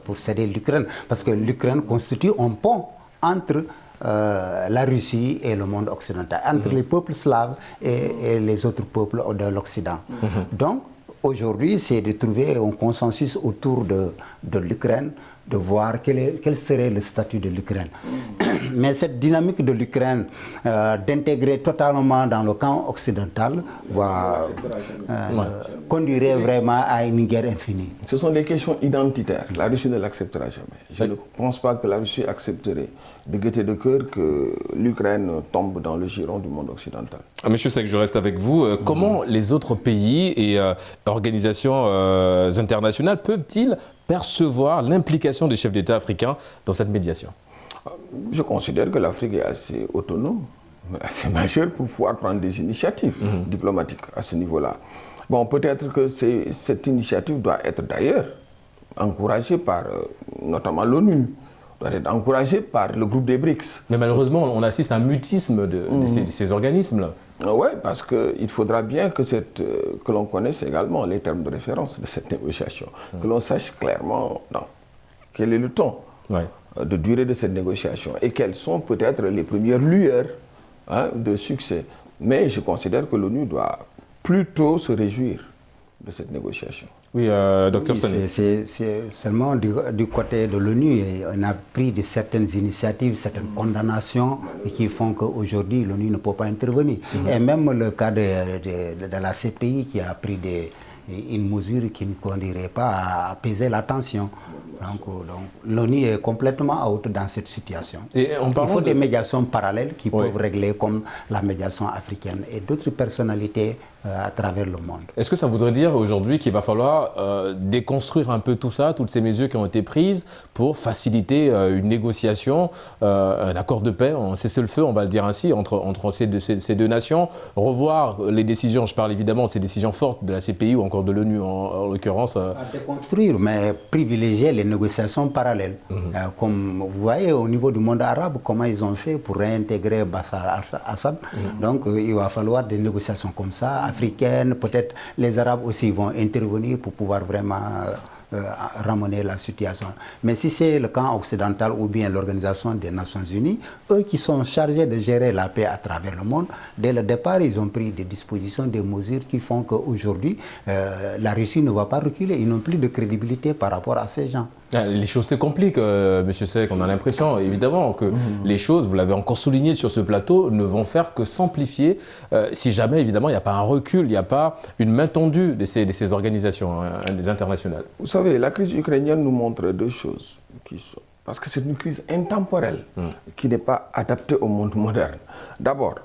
pour céder l'Ukraine, parce que l'Ukraine constitue un pont entre la Russie et le monde occidental, entre les peuples slaves et les autres peuples de l'Occident. Donc, aujourd'hui, c'est de trouver un consensus autour de l'Ukraine, de voir quel serait le statut de l'Ukraine. Mais cette dynamique de l'Ukraine, d'intégrer totalement dans le camp occidental, conduirait vraiment à une guerre infinie. Ce sont des questions identitaires. La Russie ne l'acceptera jamais. Je ne pense pas que la Russie accepterait de gaieté de cœur que l'Ukraine tombe dans le giron du monde occidental. Monsieur Seck, je reste avec vous. Comment les autres pays et organisations internationales peuvent-ils percevoir l'implication des chefs d'État africains dans cette médiation? Je considère que l'Afrique est assez autonome, assez majeure pour pouvoir prendre des initiatives diplomatiques à ce niveau-là. Bon, peut-être que cette initiative doit être d'ailleurs encouragée par notamment l'ONU, doit être encouragée par le groupe des BRICS. Mais malheureusement, on assiste à un mutisme de ces organismes-là. Oui, parce qu'il faudra bien que l'on connaisse également les termes de référence de cette négociation, que l'on sache clairement quel est le ton de durée de cette négociation et quelles sont peut-être les premières lueurs de succès. Mais je considère que l'ONU doit plutôt se réjouir de cette négociation. Oui, docteur Sané. C'est seulement du côté de l'ONU, on a pris certaines initiatives, certaines condamnations qui font qu'aujourd'hui l'ONU ne peut pas intervenir. Et même le cas de la CPI qui a pris une mesure qui ne conduirait pas à apaiser la tension. Donc l'ONU est complètement out dans cette situation. Il faut des médiations parallèles qui peuvent régler comme la médiation africaine et d'autres personnalités à travers le monde. Est-ce que ça voudrait dire aujourd'hui qu'il va falloir déconstruire un peu tout ça, toutes ces mesures qui ont été prises pour faciliter une négociation, un accord de paix, un cessez-le-feu, on va le dire ainsi, entre ces deux nations, revoir les décisions, je parle évidemment de ces décisions fortes de la CPI ou encore de l'ONU en l'occurrence. À déconstruire, mais privilégier les négociations parallèles. Comme vous voyez au niveau du monde arabe, comment ils ont fait pour réintégrer Bachar al-Assad. Donc il va falloir des négociations comme ça, africaines, peut-être les Arabes aussi vont intervenir pour pouvoir vraiment ramener la situation. Mais si c'est le camp occidental ou bien l'Organisation des Nations Unies, eux qui sont chargés de gérer la paix à travers le monde, dès le départ, ils ont pris des dispositions, des mesures qui font qu'aujourd'hui, la Russie ne va pas reculer. Ils n'ont plus de crédibilité par rapport à ces gens. Les choses se compliquent, M. Seck. On a l'impression, évidemment, que les choses, vous l'avez encore souligné sur ce plateau, ne vont faire que s'amplifier si jamais, évidemment, il n'y a pas un recul, il n'y a pas une main tendue de ces organisations des internationales. Vous savez, la crise ukrainienne nous montre deux choses. Parce que c'est une crise intemporelle qui n'est pas adaptée au monde moderne. D'abord,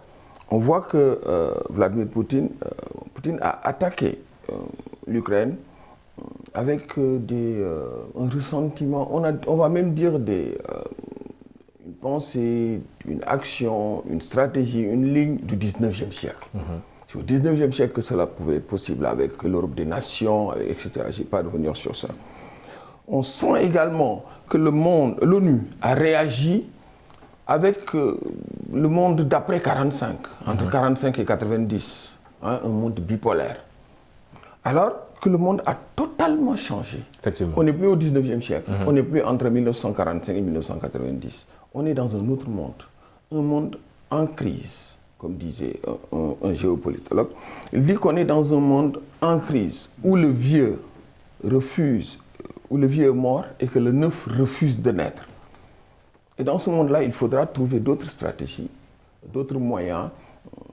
on voit que Vladimir Poutine a attaqué l'Ukraine avec un ressentiment, on va même dire une pensée, une action, une stratégie, une ligne du 19e siècle. C'est au 19e siècle que cela pouvait être possible avec l'Europe des nations, etc. Je ne vais pas revenir sur ça. On sent également que l'ONU a réagi avec le monde d'après 45, entre 45 et 90, un monde bipolaire. Alors que le monde a totalement changé. On n'est plus au 19e siècle, on n'est plus entre 1945 et 1990. On est dans un autre monde, un monde en crise, comme disait un géopolitologue. Il dit qu'on est dans un monde en crise, où le vieux refuse, où le vieux est mort et que le neuf refuse de naître. Et dans ce monde-là, il faudra trouver d'autres stratégies, d'autres moyens.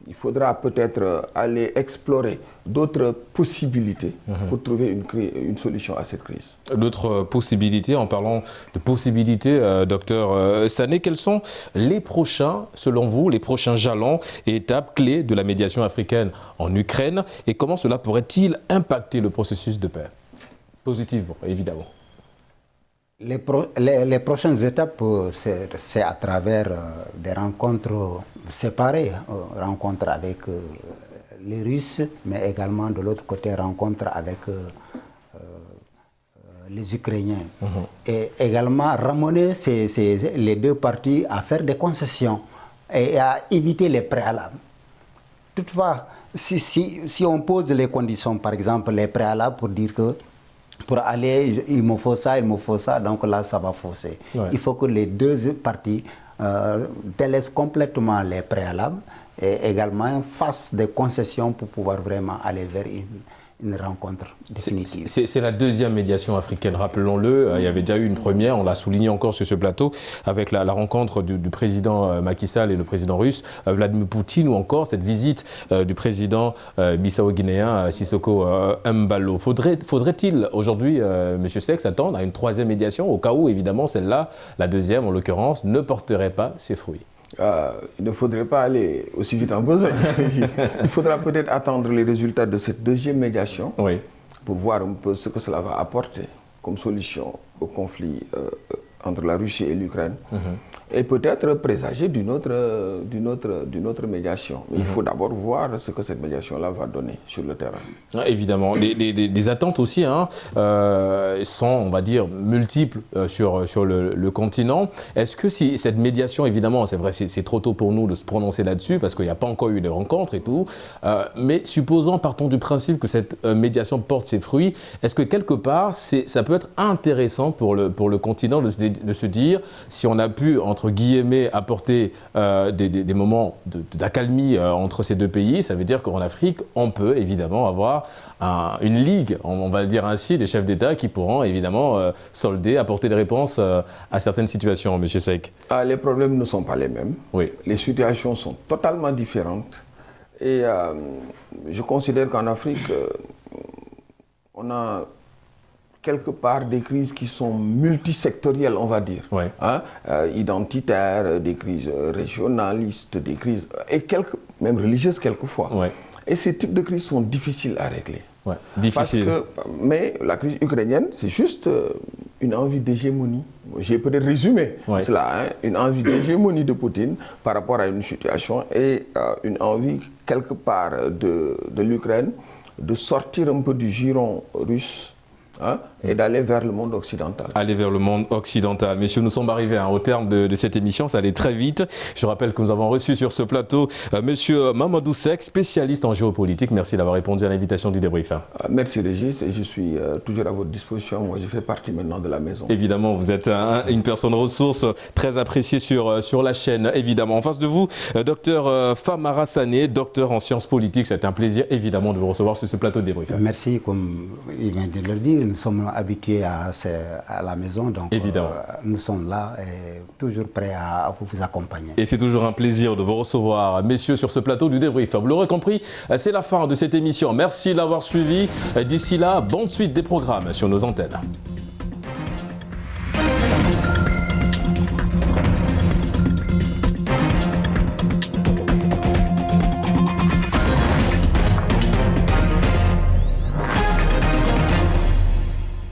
Il faudra peut-être aller explorer d'autres possibilités pour trouver une solution à cette crise. D'autres possibilités, en parlant de possibilités, docteur Sané, quels sont les prochains, selon vous, les prochains jalons et étapes clés de la médiation africaine en Ukraine et comment cela pourrait-il impacter le processus de paix? Positivement, évidemment. Les prochaines étapes, c'est à travers des rencontres séparées, rencontres avec les Russes, mais également de l'autre côté, rencontres avec les Ukrainiens. Et également ramener les deux parties à faire des concessions et à éviter les préalables. Toutefois, si on pose les conditions, par exemple les préalables pour dire que pour aller, il me faut ça, donc là, ça va fausser. Il faut que les deux parties délaissent complètement les préalables et également fassent des concessions pour pouvoir vraiment aller vers une rencontre définitive. C'est la deuxième médiation africaine, rappelons-le. Il y avait déjà eu une première, on l'a souligné encore sur ce plateau, avec la rencontre du président Macky Sall et le président russe Vladimir Poutine, ou encore cette visite du président bissau-guinéen Sissoko Embalo. Faudrait-il aujourd'hui, M. Seck, s'attendre à une troisième médiation, au cas où, évidemment, celle-là, la deuxième en l'occurrence, ne porterait pas ses fruits? Il ne faudrait pas aller aussi vite en besoin. Il faudra peut-être attendre les résultats de cette deuxième médiation pour voir un peu ce que cela va apporter comme solution au conflit entre la Russie et l'Ukraine. Et peut-être présager d'une autre médiation. Mais il faut d'abord voir ce que cette médiation-là va donner sur le terrain. Évidemment. Les attentes aussi sont, on va dire, multiples sur le continent. Est-ce que si cette médiation, évidemment, c'est vrai, c'est trop tôt pour nous de se prononcer là-dessus, parce qu'il n'y a pas encore eu de rencontres et tout, mais supposons, partons du principe que cette médiation porte ses fruits, est-ce que quelque part, ça peut être intéressant pour le continent de se dire, si on a pu, entre guillemets, apporter des moments d'accalmie entre ces deux pays, ça veut dire qu'en Afrique, on peut évidemment avoir une ligue, on va le dire ainsi, des chefs d'État qui pourront évidemment solder, apporter des réponses à certaines situations, M. Seck. Les problèmes ne sont pas les mêmes. Oui. Les situations sont totalement différentes. Et je considère qu'en Afrique, on a quelque part des crises qui sont multisectorielles, on va dire, identitaires, des crises régionalistes, des crises, et même religieuses quelquefois. Et ces types de crises sont difficiles à régler. Difficile. Mais la crise ukrainienne, c'est juste une envie d'hégémonie. J'ai peut-être résumé cela, une envie d'hégémonie de Poutine par rapport à une situation et une envie quelque part de l'Ukraine de sortir un peu du giron russe et d'aller vers le monde occidental. Aller vers le monde occidental. Messieurs, nous sommes arrivés au terme de cette émission, ça allait très vite. Je rappelle que nous avons reçu sur ce plateau Monsieur Mamadou Seck, spécialiste en géopolitique. Merci d'avoir répondu à l'invitation du débrief. Merci Régis, et je suis toujours à votre disposition. Moi, je fais partie maintenant de la maison. Évidemment, vous êtes une personne ressource très appréciée sur la chaîne, évidemment. En face de vous, docteur Famara Sané, docteur en sciences politiques. C'est un plaisir, évidemment, de vous recevoir sur ce plateau de débrief. Merci, comme il vient de le dire. Nous sommes habitués à la maison, donc nous sommes là et toujours prêts à vous accompagner. Et c'est toujours un plaisir de vous recevoir, messieurs, sur ce plateau du débrief. Vous l'aurez compris, c'est la fin de cette émission. Merci de l'avoir suivi. D'ici là, bonne suite des programmes sur nos antennes.